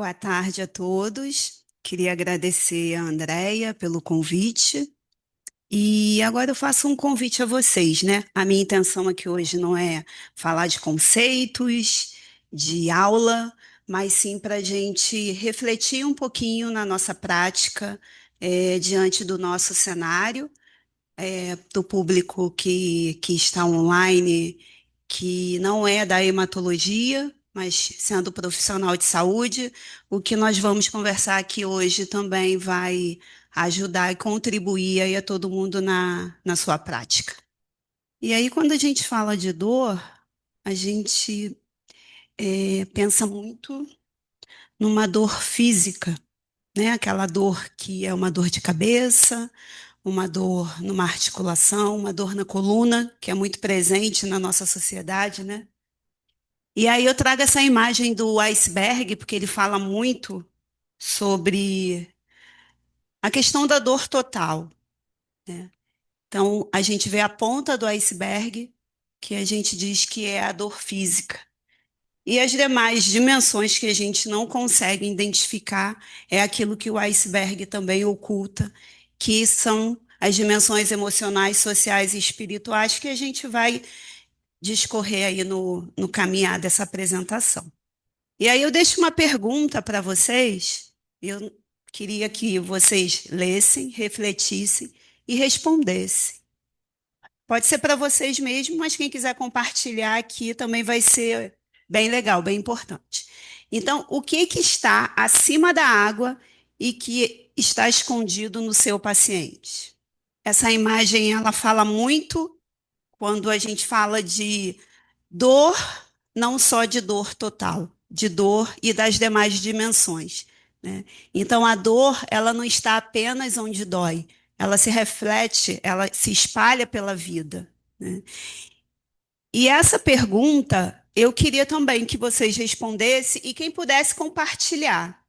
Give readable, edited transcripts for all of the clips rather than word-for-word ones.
Boa tarde a todos. Queria agradecer a Andreia pelo convite. E agora eu faço um convite a vocês, né? A minha intenção aqui hoje não é falar de conceitos, de aula, mas sim para a gente refletir um pouquinho na nossa prática, diante do nosso cenário, do público que está online, que não é da hematologia, mas sendo profissional de saúde, o que nós vamos conversar aqui hoje também vai ajudar e contribuir aí a todo mundo na sua prática. E aí, quando a gente fala de dor, a gente pensa muito numa dor física, né? Aquela dor que é uma dor de cabeça, uma dor numa articulação, uma dor na coluna, que é muito presente na nossa sociedade, né? E aí eu trago essa imagem do iceberg, porque ele fala muito sobre a questão da dor total, né? Então, a gente vê a ponta do iceberg, que a gente diz que é a dor física. E as demais dimensões que a gente não consegue identificar é aquilo que o iceberg também oculta, que são as dimensões emocionais, sociais e espirituais que a gente vai discorrer aí no caminhar dessa apresentação. E aí eu deixo uma pergunta para vocês. Eu queria que vocês lessem, refletissem e respondessem. Pode ser para vocês mesmos, mas quem quiser compartilhar aqui também vai ser bem legal, bem importante. Então, o que que está acima da água e que está escondido no seu paciente? Essa imagem ela fala muito quando a gente fala de dor, não só de dor total, de dor e das demais dimensões, né? Então, a dor, ela não está apenas onde dói, ela se reflete, ela se espalha pela vida, né? E essa pergunta, eu queria também que vocês respondessem e quem pudesse compartilhar.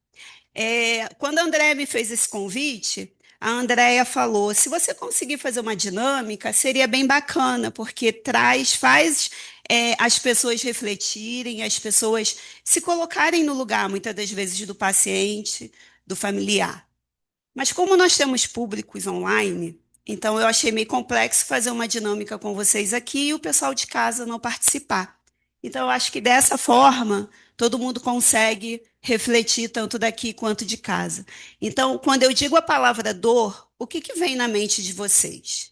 Quando a Andréia me fez esse convite, a Andréia falou: se você conseguir fazer uma dinâmica, seria bem bacana, porque faz as pessoas refletirem, as pessoas se colocarem no lugar, muitas das vezes, do paciente, do familiar. Mas como nós temos públicos online, então eu achei meio complexo fazer uma dinâmica com vocês aqui e o pessoal de casa não participar. Então eu acho que dessa forma todo mundo consegue refletir tanto daqui quanto de casa. Então, quando eu digo a palavra dor, o que que vem na mente de vocês?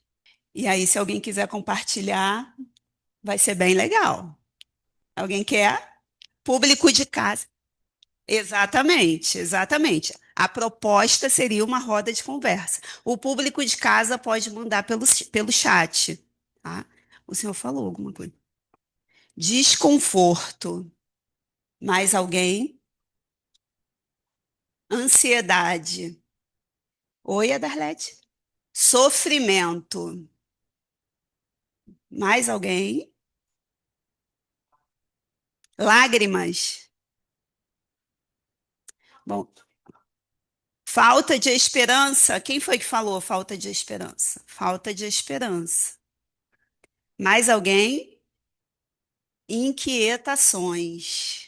E aí, se alguém quiser compartilhar, vai ser bem legal. Alguém quer? Público de casa. Exatamente, exatamente. A proposta seria uma roda de conversa. O público de casa pode mandar pelo chat, tá? O senhor falou alguma coisa. Desconforto. Mais alguém? Ansiedade. Oi, Adarlete. Sofrimento. Mais alguém? Lágrimas. Bom, falta de esperança. Quem foi que falou falta de esperança? Falta de esperança. Mais alguém? Inquietações.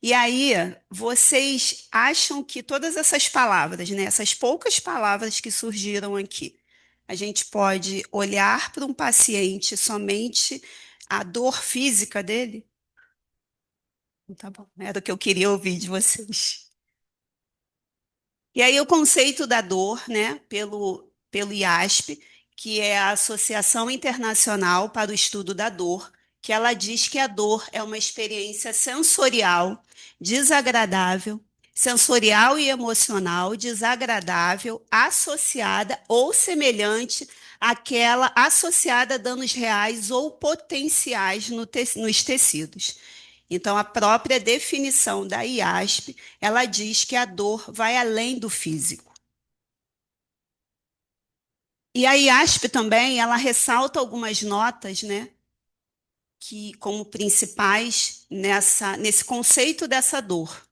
E aí, vocês acham que todas essas palavras, né, essas poucas palavras que surgiram aqui, a gente pode olhar para um paciente somente a dor física dele? Tá bom, era o que eu queria ouvir de vocês. E aí o conceito da dor, né, pelo IASP, que é a Associação Internacional para o Estudo da Dor, que ela diz que a dor é uma experiência sensorial desagradável, sensorial e emocional desagradável, associada ou semelhante àquela associada a danos reais ou potenciais nos tecidos. Então, a própria definição da IASP, ela diz que a dor vai além do físico. E a IASP também, ela ressalta algumas notas, né, que como principais nesse conceito dessa dor,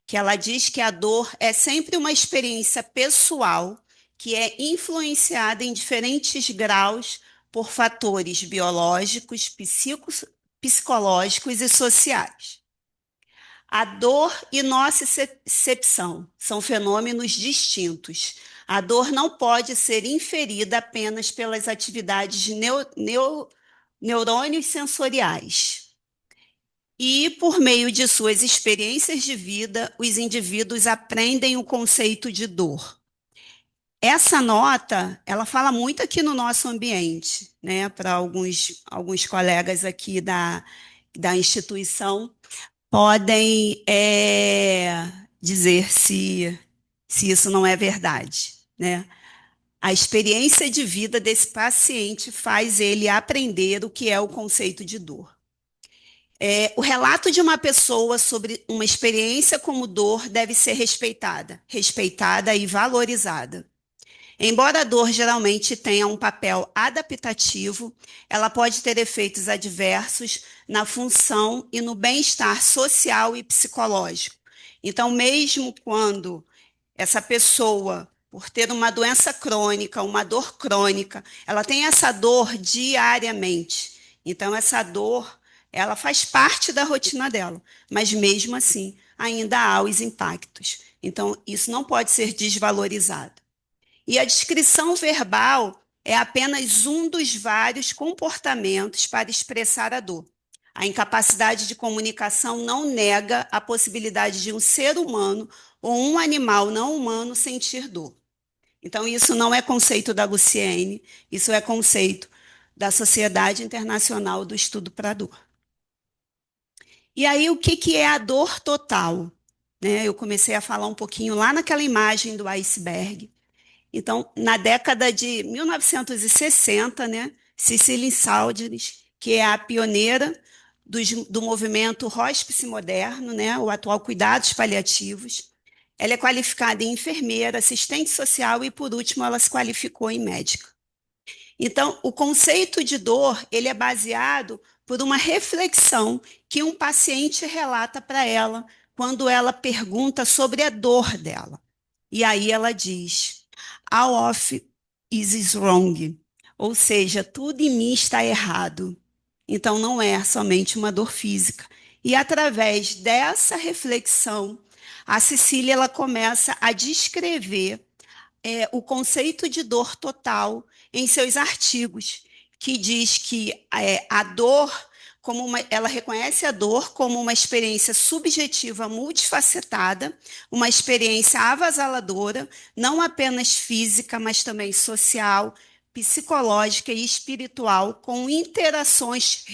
que ela diz que a dor é sempre uma experiência pessoal que é influenciada em diferentes graus por fatores biológicos, psicológicos e sociais. A dor e nocicepção são fenômenos distintos. A dor não pode ser inferida apenas pelas atividades neurônios sensoriais. E, por meio de suas experiências de vida, os indivíduos aprendem o conceito de dor. Essa nota, ela fala muito aqui no nosso ambiente, né? Para alguns colegas aqui da instituição, podem dizer se isso não é verdade, né? A experiência de vida desse paciente faz ele aprender o que é o conceito de dor. O relato de uma pessoa sobre uma experiência como dor deve ser respeitada e valorizada. Embora a dor geralmente tenha um papel adaptativo, ela pode ter efeitos adversos na função e no bem-estar social e psicológico. Então, mesmo quando essa pessoa, por ter uma doença crônica, uma dor crônica, ela tem essa dor diariamente. Então, essa dor, ela faz parte da rotina dela, mas mesmo assim, ainda há os impactos. Então, isso não pode ser desvalorizado. E a descrição verbal é apenas um dos vários comportamentos para expressar a dor. A incapacidade de comunicação não nega a possibilidade de um ser humano ou um animal não humano sentir dor. Então, isso não é conceito da Luciene, isso é conceito da Sociedade Internacional do Estudo para a Dor. E aí, o que é a dor total? Né? Eu comecei a falar um pouquinho lá naquela imagem do iceberg. Então, na década de 1960, né, Cicely Saunders, que é a pioneira do movimento hospice moderno, né, o atual cuidados paliativos, ela é qualificada em enfermeira, assistente social e, por último, ela se qualificou em médica. Então, o conceito de dor, ele é baseado por uma reflexão que um paciente relata para ela quando ela pergunta sobre a dor dela. E aí ela diz: All of is wrong. Ou seja, tudo em mim está errado. Então não é somente uma dor física. E através dessa reflexão, a Cecília ela começa a descrever o conceito de dor total em seus artigos, que diz que a dor, ela reconhece a dor como uma experiência subjetiva multifacetada, uma experiência avassaladora, não apenas física, mas também social, psicológica e espiritual, com interações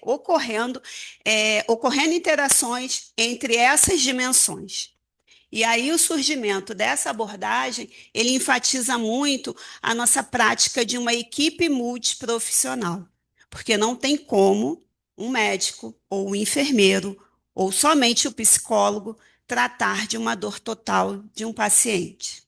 ocorrendo interações entre essas dimensões. E aí o surgimento dessa abordagem, ele enfatiza muito a nossa prática de uma equipe multiprofissional, porque não tem como um médico ou um enfermeiro ou somente o psicólogo tratar de uma dor total de um paciente.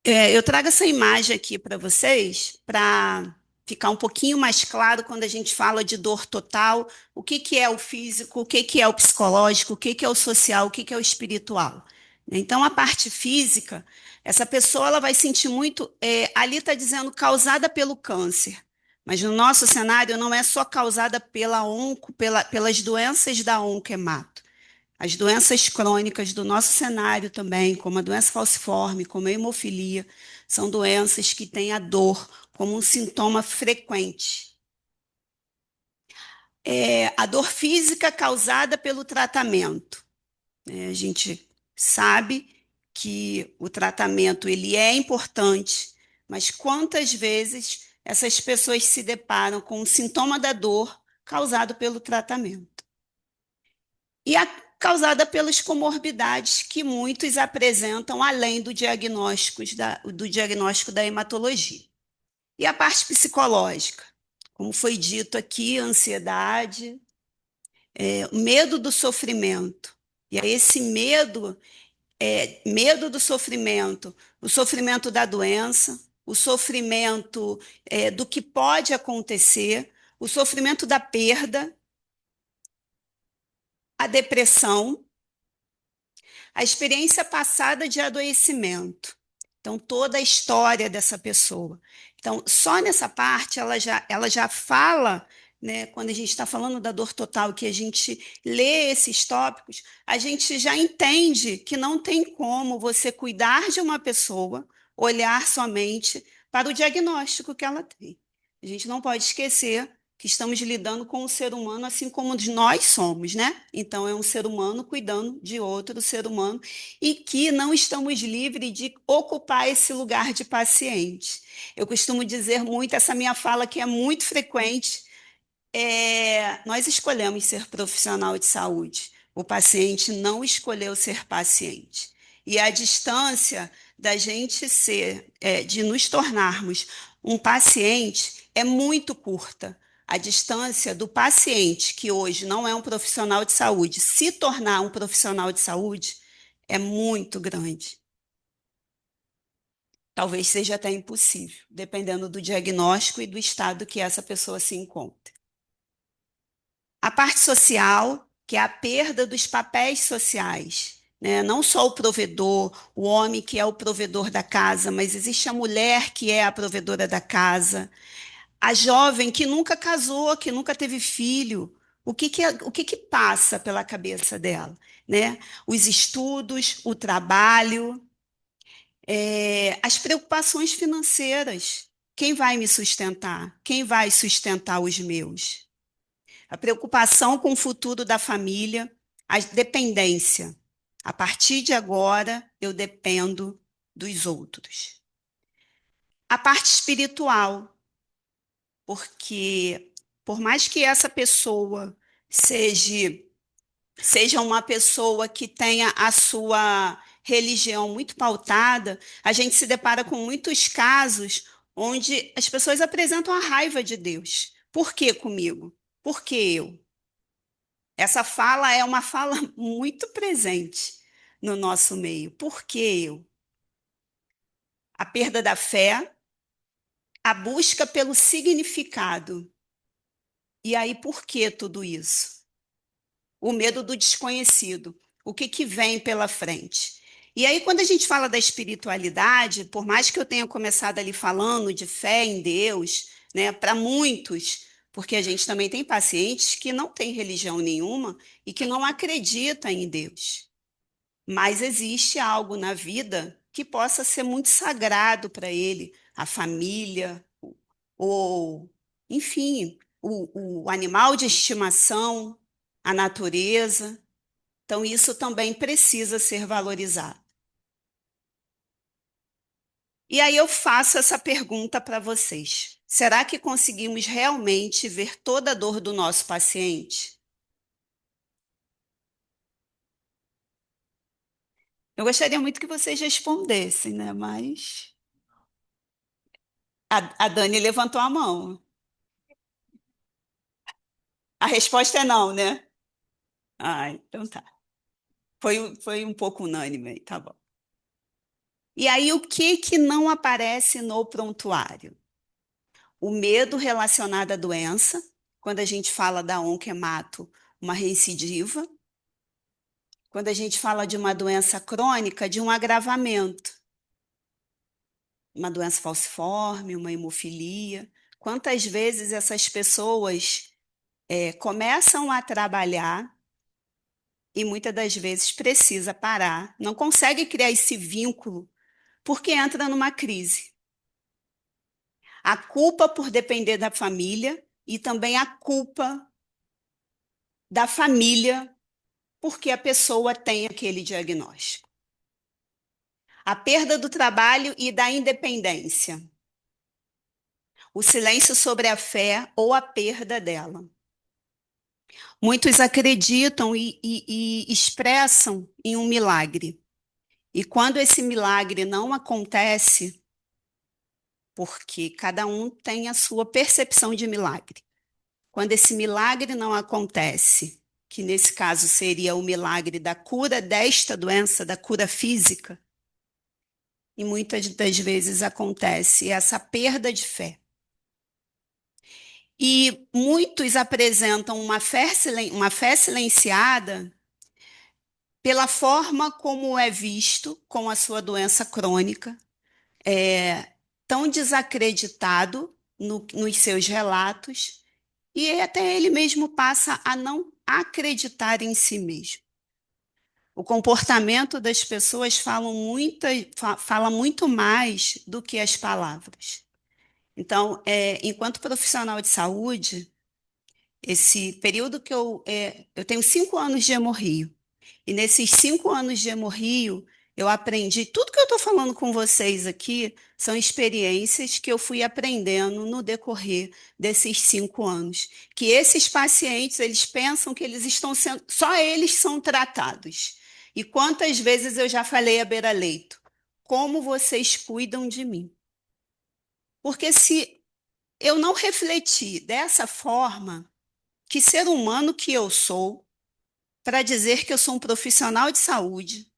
Eu trago essa imagem aqui para vocês, para ficar um pouquinho mais claro quando a gente fala de dor total, o que que é o físico, o que que é o psicológico, o que que é o social, o que que é o espiritual. Então, a parte física, essa pessoa ela vai sentir muito, ali está dizendo causada pelo câncer, mas no nosso cenário não é só causada pelas doenças da oncohemato. As doenças crônicas do nosso cenário também, como a doença falciforme, como a hemofilia, são doenças que têm a dor como um sintoma frequente. A dor física causada pelo tratamento, né? A gente sabe que o tratamento ele é importante, mas quantas vezes essas pessoas se deparam com o sintoma da dor causado pelo tratamento? E a causada pelas comorbidades que muitos apresentam além do diagnóstico da hematologia. E a parte psicológica, como foi dito aqui, ansiedade, medo do sofrimento. E aí esse medo do sofrimento, o sofrimento da doença, o sofrimento do que pode acontecer, o sofrimento da perda, a depressão, a experiência passada de adoecimento. Então, toda a história dessa pessoa. Então, só nessa parte ela já fala né? Quando a gente está falando da dor total, que a gente lê esses tópicos, a gente já entende que não tem como você cuidar de uma pessoa, olhar somente para o diagnóstico que ela tem. A gente não pode esquecer que estamos lidando com um ser humano assim como nós somos, né? Então é um ser humano cuidando de outro ser humano e que não estamos livres de ocupar esse lugar de paciente. Eu costumo dizer muito, essa minha fala que é muito frequente, nós escolhemos ser profissional de saúde. O paciente não escolheu ser paciente. E a distância da gente ser, de nos tornarmos um paciente é muito curta. A distância do paciente, que hoje não é um profissional de saúde, se tornar um profissional de saúde, é muito grande. Talvez seja até impossível, dependendo do diagnóstico e do estado que essa pessoa se encontra. A parte social, que é a perda dos papéis sociais, né? Não só o provedor, o homem que é o provedor da casa, mas existe a mulher que é a provedora da casa, a jovem que nunca casou, que nunca teve filho. O que que passa pela cabeça dela, né? Os estudos, o trabalho, as preocupações financeiras. Quem vai me sustentar? Quem vai sustentar os meus? A preocupação com o futuro da família, a dependência. A partir de agora, eu dependo dos outros. A parte espiritual, porque por mais que essa pessoa seja, seja uma pessoa que tenha a sua religião muito pautada, a gente se depara com muitos casos onde as pessoas apresentam a raiva de Deus. Por que comigo? Por que eu? Essa fala é uma fala muito presente no nosso meio. Por que eu? A perda da fé, a busca pelo significado. E aí, por que tudo isso? O medo do desconhecido. O que que vem pela frente? E aí, quando a gente fala da espiritualidade, por mais que eu tenha começado ali falando de fé em Deus, né, para muitos, porque a gente também tem pacientes que não têm religião nenhuma e que não acreditam em Deus. Mas existe algo na vida que possa ser muito sagrado para ele, a família, ou, enfim, o animal de estimação, a natureza. Então, isso também precisa ser valorizado. E aí eu faço essa pergunta para vocês. Será que conseguimos realmente ver toda a dor do nosso paciente? Eu gostaria muito que vocês respondessem, né? Mas a Dani levantou a mão. A resposta é não, né? Ah, então tá. Foi um pouco unânime, tá bom. E aí, o que que não aparece no prontuário? O medo relacionado à doença, quando a gente fala da onquemato, uma recidiva. Quando a gente fala de uma doença crônica, de um agravamento, uma doença falciforme, uma hemofilia. Quantas vezes essas pessoas começam a trabalhar e muitas das vezes precisa parar, não consegue criar esse vínculo porque entra numa crise. A culpa por depender da família e também a culpa da família porque a pessoa tem aquele diagnóstico. A perda do trabalho e da independência. O silêncio sobre a fé ou a perda dela. Muitos acreditam e expressam em um milagre. E quando esse milagre não acontece, porque cada um tem a sua percepção de milagre. Quando esse milagre não acontece, que nesse caso seria o milagre da cura desta doença, da cura física, e muitas das vezes acontece essa perda de fé. E muitos apresentam uma fé silenciada pela forma como é visto com a sua doença crônica, tão desacreditado nos seus relatos e até ele mesmo passa a não acreditar em si mesmo. O comportamento das pessoas fala muito mais do que as palavras. Então, enquanto profissional de saúde, esse período eu tenho 5 anos de hemorrio. E nesses 5 anos de hemorrio, eu aprendi, tudo que eu estou falando com vocês aqui são experiências que eu fui aprendendo no decorrer desses 5 anos. Que esses pacientes, eles pensam que eles estão sendo, só eles são tratados. E quantas vezes eu já falei à beira-leito, como vocês cuidam de mim? Porque se eu não refletir dessa forma, que ser humano que eu sou, para dizer que eu sou um profissional de saúde,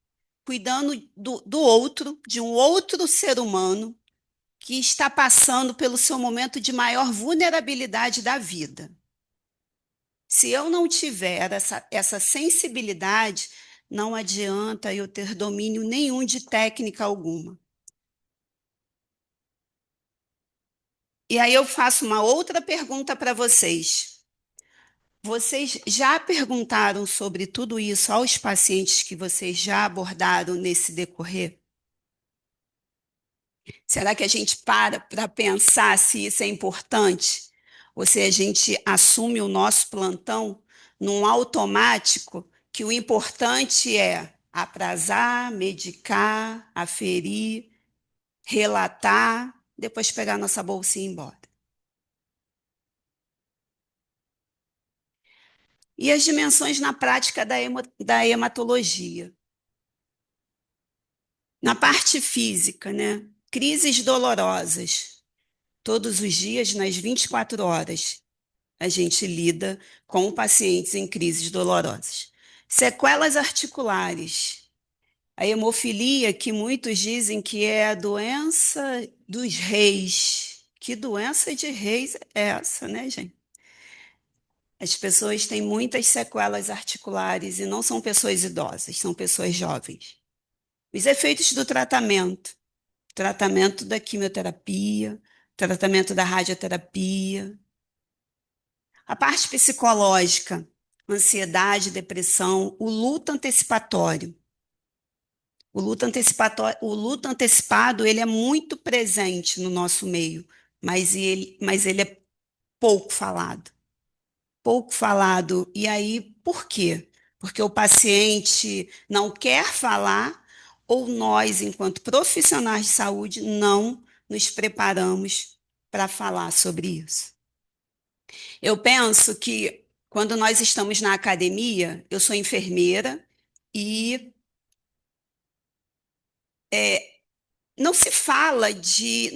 cuidando do outro, de um outro ser humano que está passando pelo seu momento de maior vulnerabilidade da vida. Se eu não tiver essa sensibilidade, não adianta eu ter domínio nenhum de técnica alguma. E aí eu faço uma outra pergunta para vocês. Vocês já perguntaram sobre tudo isso aos pacientes que vocês já abordaram nesse decorrer? Será que a gente para pensar se isso é importante? Ou se a gente assume o nosso plantão num automático que o importante é aprazar, medicar, aferir, relatar, depois pegar nossa bolsa e ir embora? E as dimensões na prática da hematologia? Na parte física, né? Crises dolorosas. Todos os dias, nas 24 horas, a gente lida com pacientes em crises dolorosas. Sequelas articulares. A hemofilia, que muitos dizem que é a doença dos reis. Que doença de reis é essa, né, gente? As pessoas têm muitas sequelas articulares e não são pessoas idosas, são pessoas jovens. Os efeitos do tratamento. Tratamento da quimioterapia, tratamento da radioterapia. A parte psicológica, ansiedade, depressão, o luto antecipatório. O luto antecipado, ele é muito presente no nosso meio, mas ele é pouco falado. Pouco falado. E aí, por quê? Porque o paciente não quer falar ou nós, enquanto profissionais de saúde, não nos preparamos para falar sobre isso. Eu penso que quando nós estamos na academia, eu sou enfermeira e não se fala de.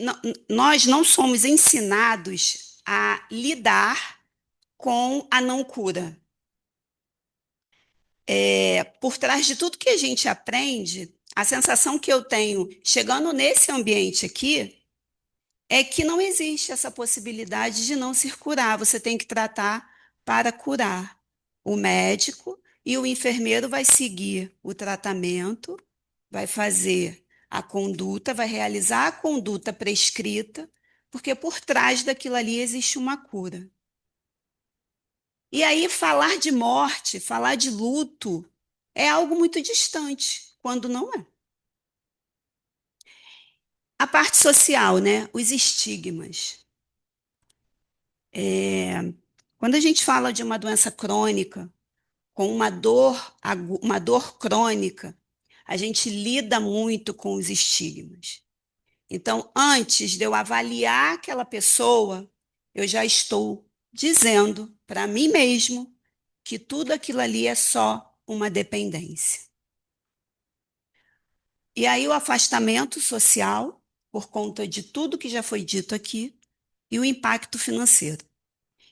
Nós não somos ensinados a lidar com a não cura. Por trás de tudo que a gente aprende, a sensação que eu tenho chegando nesse ambiente aqui é que não existe essa possibilidade de não se curar. Você tem que tratar para curar. O médico e o enfermeiro vai seguir o tratamento, vai fazer a conduta, vai realizar a conduta prescrita, porque por trás daquilo ali existe uma cura. E aí falar de morte, falar de luto, é algo muito distante, quando não é. A parte social, né? Os estigmas. Quando a gente fala de uma doença crônica, com uma dor crônica, a gente lida muito com os estigmas. Então, antes de eu avaliar aquela pessoa, eu já estou dizendo para mim mesmo que tudo aquilo ali é só uma dependência. E aí o afastamento social, por conta de tudo que já foi dito aqui, e o impacto financeiro.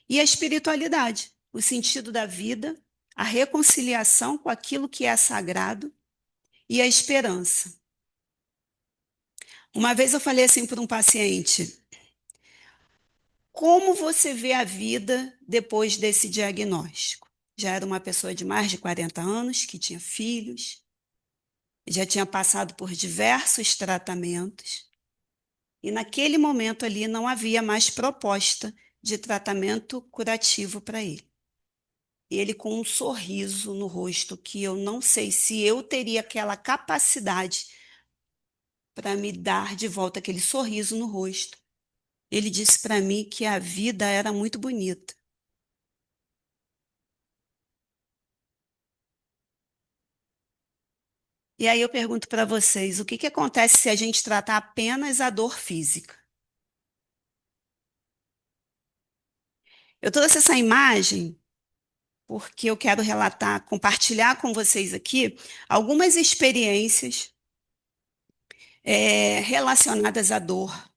E a espiritualidade, o sentido da vida, a reconciliação com aquilo que é sagrado e a esperança. Uma vez eu falei assim para um paciente: como você vê a vida depois desse diagnóstico? Já era uma pessoa de mais de 40 anos, que tinha filhos, já tinha passado por diversos tratamentos, e naquele momento ali não havia mais proposta de tratamento curativo para ele. E ele com um sorriso no rosto que eu não sei se eu teria aquela capacidade para me dar de volta aquele sorriso no rosto. Ele disse para mim que a vida era muito bonita. E aí eu pergunto para vocês, o que que acontece se a gente tratar apenas a dor física? Eu trouxe essa imagem porque eu quero relatar, compartilhar com vocês aqui algumas experiências relacionadas à dor.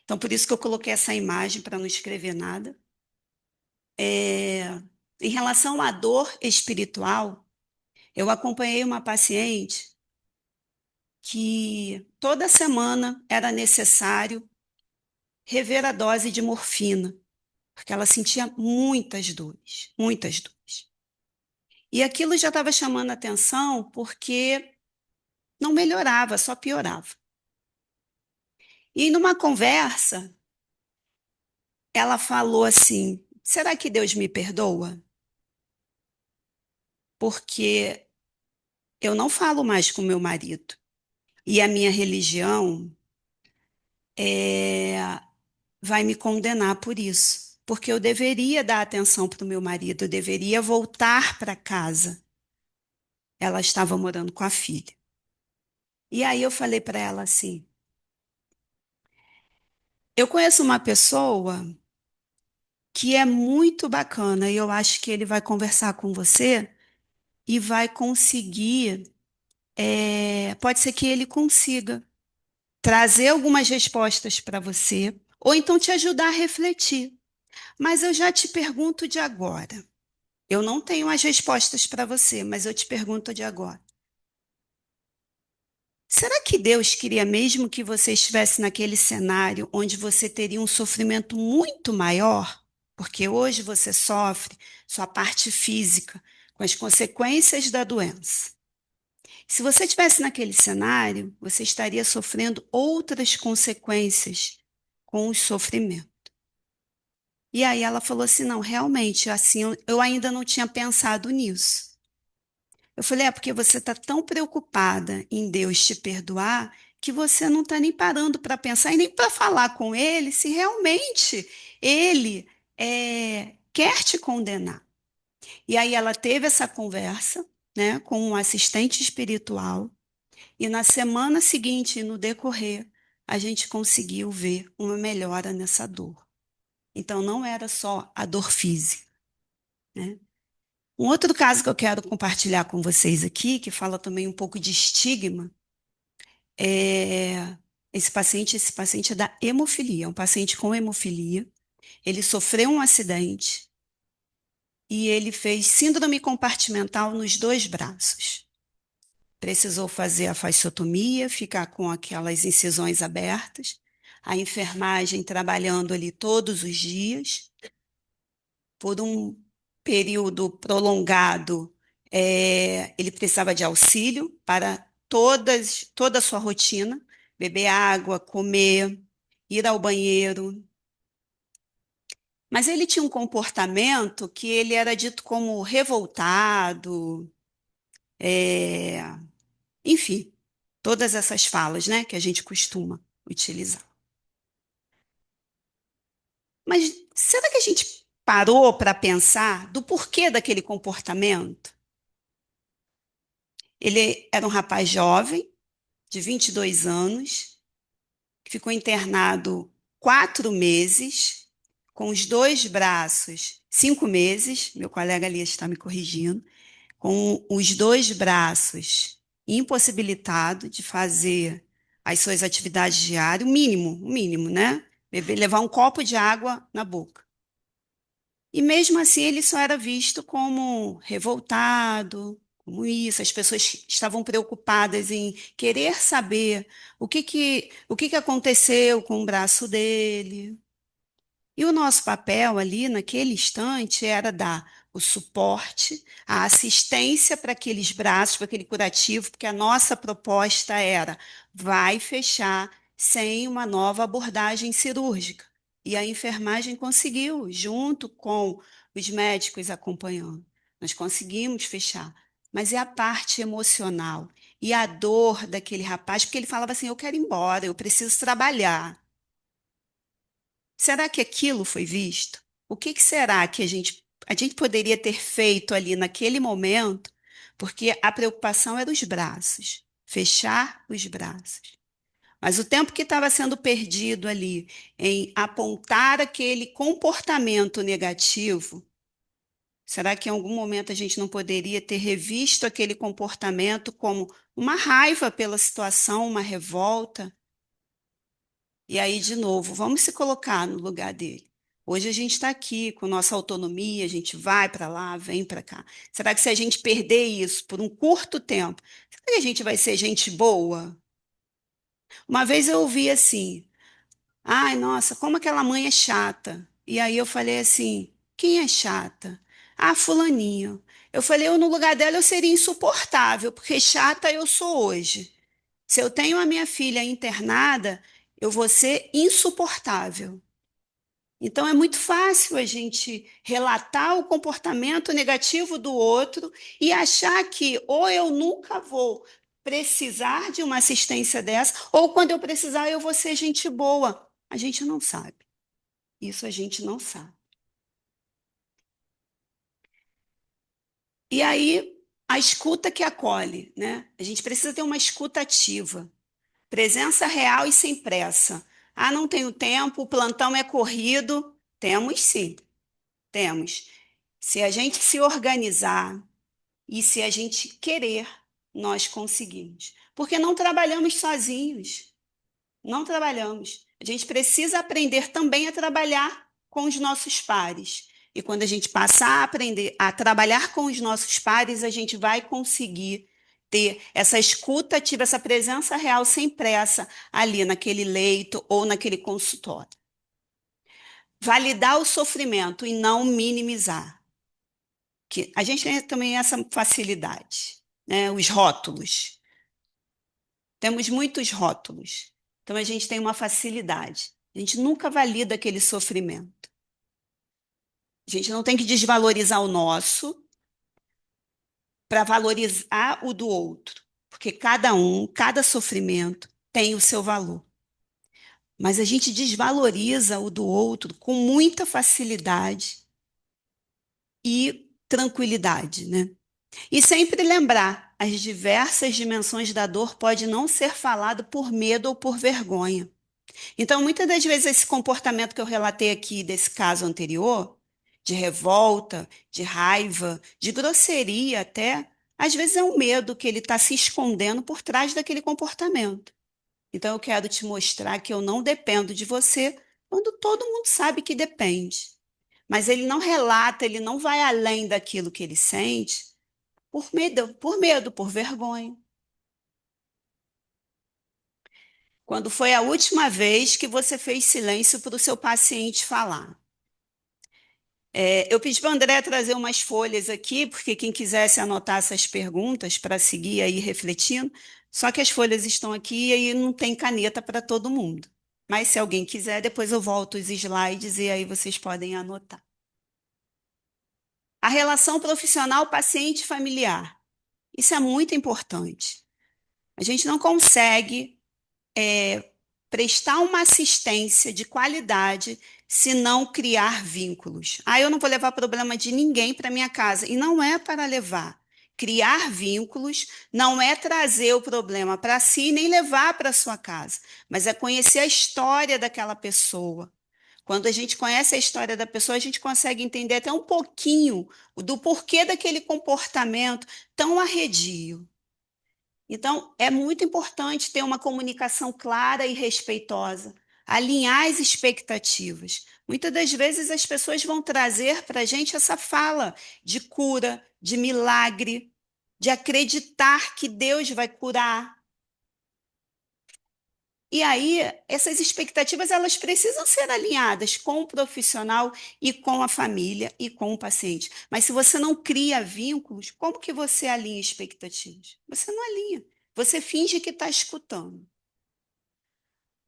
Então, por isso que eu coloquei essa imagem para não escrever nada. É, em relação à dor espiritual, eu acompanhei uma paciente que toda semana era necessário rever a dose de morfina, porque ela sentia muitas dores, muitas dores. E aquilo já estava chamando a atenção porque não melhorava, só piorava. E numa conversa, ela falou assim: será que Deus me perdoa? Porque eu não falo mais com meu marido. E a minha religião vai me condenar por isso. Porque eu deveria dar atenção para o meu marido, eu deveria voltar para casa. Ela estava morando com a filha. E aí eu falei para ela assim: eu conheço uma pessoa que é muito bacana e eu acho que ele vai conversar com você e vai conseguir, pode ser que ele consiga trazer algumas respostas para você, ou então te ajudar a refletir. Mas eu já te pergunto de agora. Eu não tenho as respostas para você, mas eu te pergunto de agora. Será que Deus queria mesmo que você estivesse naquele cenário onde você teria um sofrimento muito maior? Porque hoje você sofre sua parte física, com as consequências da doença. Se você estivesse naquele cenário, você estaria sofrendo outras consequências com o sofrimento. E aí ela falou assim: não, realmente, assim, eu ainda não tinha pensado nisso. Eu falei: é porque você está tão preocupada em Deus te perdoar que você não está nem parando para pensar e nem para falar com Ele se realmente Ele quer te condenar. E aí ela teve essa conversa, né, com um assistente espiritual. E na semana seguinte, no decorrer, a gente conseguiu ver uma melhora nessa dor. Então, não era só a dor física, né? Um outro caso que eu quero compartilhar com vocês aqui, que fala também um pouco de estigma, é esse paciente é da hemofilia, é um paciente com hemofilia. Ele sofreu um acidente e ele fez síndrome compartimental nos dois braços. Precisou fazer a fasciotomia, ficar com aquelas incisões abertas, a enfermagem trabalhando ali todos os dias, por um período prolongado, ele precisava de auxílio para toda a sua rotina, beber água, comer, ir ao banheiro. Mas ele tinha um comportamento que ele era dito como revoltado, é, enfim, todas essas falas, né, que a gente costuma utilizar. Mas será que a gente parou para pensar do porquê daquele comportamento? Ele era um rapaz jovem, de 22 anos, que ficou internado 4 meses, com os dois braços, 5 meses, meu colega ali está me corrigindo, com os dois braços impossibilitado de fazer as suas atividades diárias, o mínimo, né? Beber, levar um copo de água na boca. E mesmo assim ele só era visto como revoltado, como isso. As pessoas estavam preocupadas em querer saber o que que aconteceu com o braço dele. E o nosso papel ali, naquele instante, era dar o suporte, a assistência para aqueles braços, para aquele curativo, porque a nossa proposta era: vai fechar sem uma nova abordagem cirúrgica. E a enfermagem conseguiu, junto com os médicos acompanhando. Nós conseguimos fechar. Mas é a parte emocional e a dor daquele rapaz, porque ele falava assim: eu quero ir embora, eu preciso trabalhar. Será que aquilo foi visto? O que que será que a gente poderia ter feito ali naquele momento? Porque a preocupação era os braços, fechar os braços. Mas o tempo que estava sendo perdido ali em apontar aquele comportamento negativo, será que em algum momento a gente não poderia ter revisto aquele comportamento como uma raiva pela situação, uma revolta? E aí, de novo, vamos se colocar no lugar dele. Hoje a gente está aqui com nossa autonomia, a gente vai para lá, vem para cá. Será que se a gente perder isso por um curto tempo, será que a gente vai ser gente boa? Uma vez eu ouvi assim: ai, nossa, como aquela mãe é chata. E aí eu falei assim: quem é chata? Ah, fulaninho. Eu falei: eu no lugar dela eu seria insuportável, porque chata eu sou hoje. Se eu tenho a minha filha internada, eu vou ser insuportável. Então é muito fácil a gente relatar o comportamento negativo do outro e achar que ou eu nunca vou precisar de uma assistência dessa, ou quando eu precisar eu vou ser gente boa. A gente não sabe. Isso a gente não sabe. E aí, a escuta que acolhe, né? A gente precisa ter uma escuta ativa, presença real e sem pressa. Ah, não tenho tempo, o plantão é corrido. Temos sim, temos. Se a gente se organizar e se a gente querer, nós conseguimos. Porque não trabalhamos sozinhos. Não trabalhamos. A gente precisa aprender também a trabalhar com os nossos pares. E quando a gente passar a aprender a trabalhar com os nossos pares, a gente vai conseguir ter essa escuta ativa, essa presença real sem pressa ali naquele leito ou naquele consultório. Validar o sofrimento e não minimizar. Que a gente tem também essa facilidade, né? Os rótulos. Temos muitos rótulos. Então a gente tem uma facilidade. A gente nunca valida aquele sofrimento. A gente não tem que desvalorizar o nosso para valorizar o do outro, porque cada um, cada sofrimento tem o seu valor. Mas a gente desvaloriza o do outro com muita facilidade e tranquilidade, né? E sempre lembrar, as diversas dimensões da dor pode não ser falado por medo ou por vergonha. Então, muitas das vezes, esse comportamento que eu relatei aqui desse caso anterior, de revolta, de raiva, de grosseria até, às vezes é um medo que ele está se escondendo por trás daquele comportamento. Então, eu quero te mostrar que eu não dependo de você quando todo mundo sabe que depende. Mas ele não relata, ele não vai além daquilo que ele sente por medo, por vergonha. Quando foi a última vez que você fez silêncio para o seu paciente falar? Eu pedi para o André trazer umas folhas aqui, porque quem quisesse anotar essas perguntas para seguir aí refletindo, só que as folhas estão aqui e aí não tem caneta para todo mundo. Mas se alguém quiser, depois eu volto os slides e aí vocês podem anotar. A relação profissional paciente-familiar. Isso é muito importante. A gente não consegue prestar uma assistência de qualidade se não criar vínculos. Ah, eu não vou levar problema de ninguém para minha casa. E não é para levar. Criar vínculos não é trazer o problema para si nem levar para sua casa, mas é conhecer a história daquela pessoa. Quando a gente conhece a história da pessoa, a gente consegue entender até um pouquinho do porquê daquele comportamento tão arredio. Então, é muito importante ter uma comunicação clara e respeitosa, alinhar as expectativas. Muitas das vezes as pessoas vão trazer para a gente essa fala de cura, de milagre, de acreditar que Deus vai curar. E aí, essas expectativas elas precisam ser alinhadas com o profissional e com a família e com o paciente. Mas se você não cria vínculos, como que você alinha expectativas? Você não alinha. Você finge que está escutando.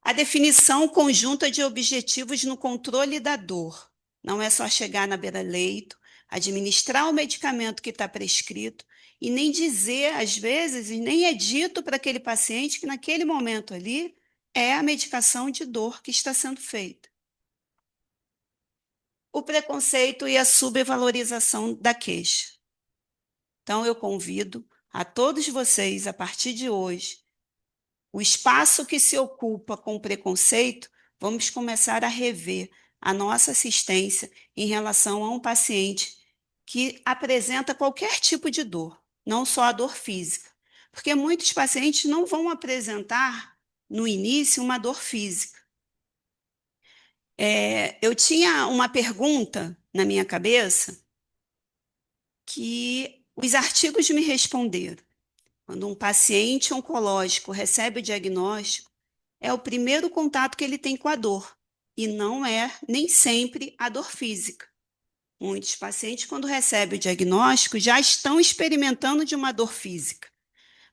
A definição conjunta de objetivos no controle da dor. Não é só chegar na beira-leito, administrar o medicamento que está prescrito e nem dizer, às vezes, e nem é dito para aquele paciente que naquele momento ali é a medicação de dor que está sendo feita. O preconceito e a subvalorização da queixa. Então, eu convido a todos vocês, a partir de hoje, o espaço que se ocupa com o preconceito, vamos começar a rever a nossa assistência em relação a um paciente que apresenta qualquer tipo de dor, não só a dor física. Porque muitos pacientes não vão apresentar, no início, uma dor física. Eu tinha uma pergunta na minha cabeça que os artigos me responderam. Quando um paciente oncológico recebe o diagnóstico, é o primeiro contato que ele tem com a dor, e não é nem sempre a dor física. Muitos pacientes, quando recebem o diagnóstico, já estão experimentando de uma dor física,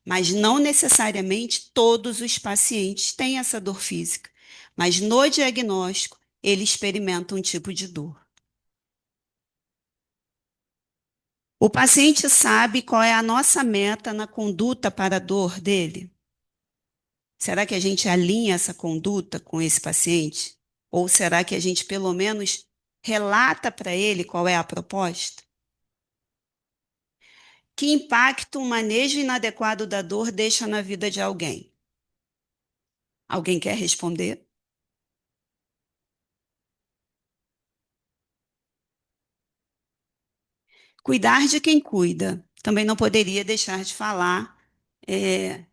mas não necessariamente todos os pacientes têm essa dor física. Mas no diagnóstico, ele experimenta um tipo de dor. O paciente sabe qual é a nossa meta na conduta para a dor dele? Será que a gente alinha essa conduta com esse paciente? Ou será que a gente, pelo menos, relata para ele qual é a proposta? Que impacto um manejo inadequado da dor deixa na vida de alguém? Alguém quer responder? Cuidar de quem cuida. Também não poderia deixar de falar é,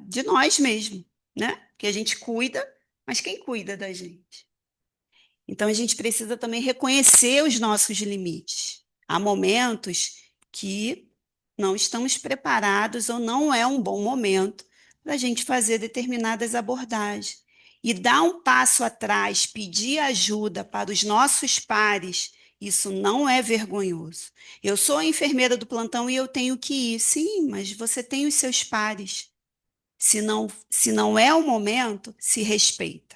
de nós mesmos, né? Que a gente cuida, mas quem cuida da gente? Então, a gente precisa também reconhecer os nossos limites. Há momentos que não estamos preparados ou não é um bom momento para a gente fazer determinadas abordagens. E dar um passo atrás, pedir ajuda para os nossos pares, isso não é vergonhoso. Eu sou a enfermeira do plantão e eu tenho que ir. Sim, mas você tem os seus pares. Se não é o momento, se respeita.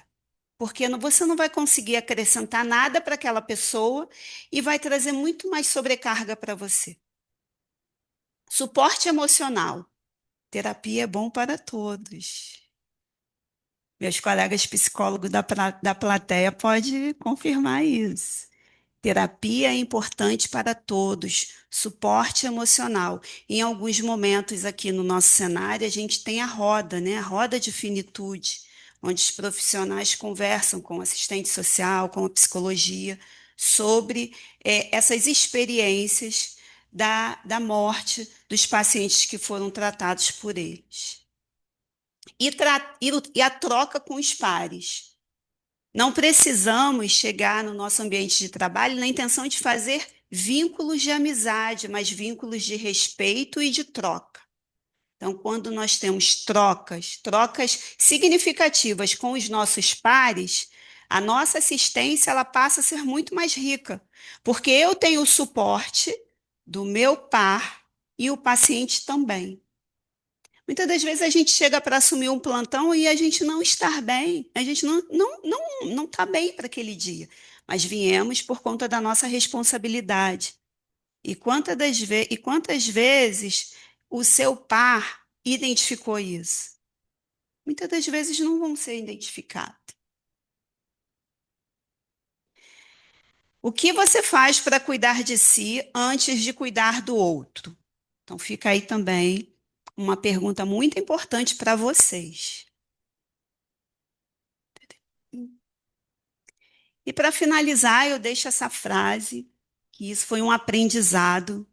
Porque você não vai conseguir acrescentar nada para aquela pessoa e vai trazer muito mais sobrecarga para você. Suporte emocional. Terapia é bom para todos. Meus colegas psicólogos da plateia podem confirmar isso. Terapia é importante para todos, suporte emocional. Em alguns momentos aqui no nosso cenário, a gente tem a roda, né? A roda de finitude, onde os profissionais conversam com o assistente social, com a psicologia, sobre essas experiências da morte dos pacientes que foram tratados por eles. E a troca com os pares. Não precisamos chegar no nosso ambiente de trabalho na intenção de fazer vínculos de amizade, mas vínculos de respeito e de troca. Então, quando nós temos trocas significativas com os nossos pares, a nossa assistência ela passa a ser muito mais rica, porque eu tenho o suporte do meu par e o paciente também. Muitas das vezes a gente chega para assumir um plantão e a gente não está bem, a gente não está bem para aquele dia, mas viemos por conta da nossa responsabilidade. E quantas vezes o seu par identificou isso? Muitas das vezes não vão ser identificados. O que você faz para cuidar de si antes de cuidar do outro? Então fica aí também uma pergunta muito importante para vocês. E para finalizar, eu deixo essa frase, que isso foi um aprendizado,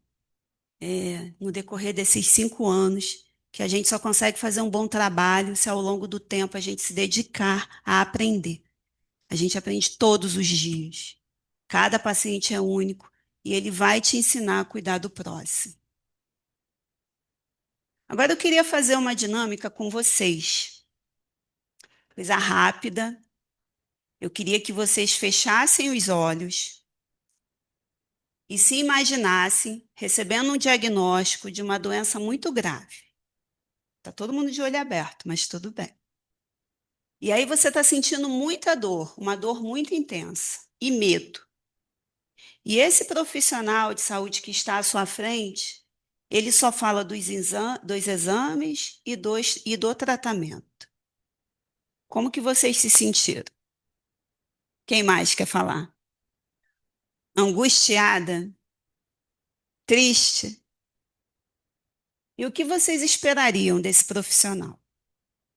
no decorrer desses 5 anos, que a gente só consegue fazer um bom trabalho se ao longo do tempo a gente se dedicar a aprender. A gente aprende todos os dias. Cada paciente é único e ele vai te ensinar a cuidar do próximo. Agora eu queria fazer uma dinâmica com vocês. Coisa rápida. Eu queria que vocês fechassem os olhos e se imaginassem recebendo um diagnóstico de uma doença muito grave. Tá todo mundo de olho aberto, mas tudo bem. E aí você está sentindo muita dor, uma dor muito intensa e medo. E esse profissional de saúde que está à sua frente, ele só fala dos exames e do tratamento. Como que vocês se sentiram? Quem mais quer falar? Angustiada? Triste? E o que vocês esperariam desse profissional?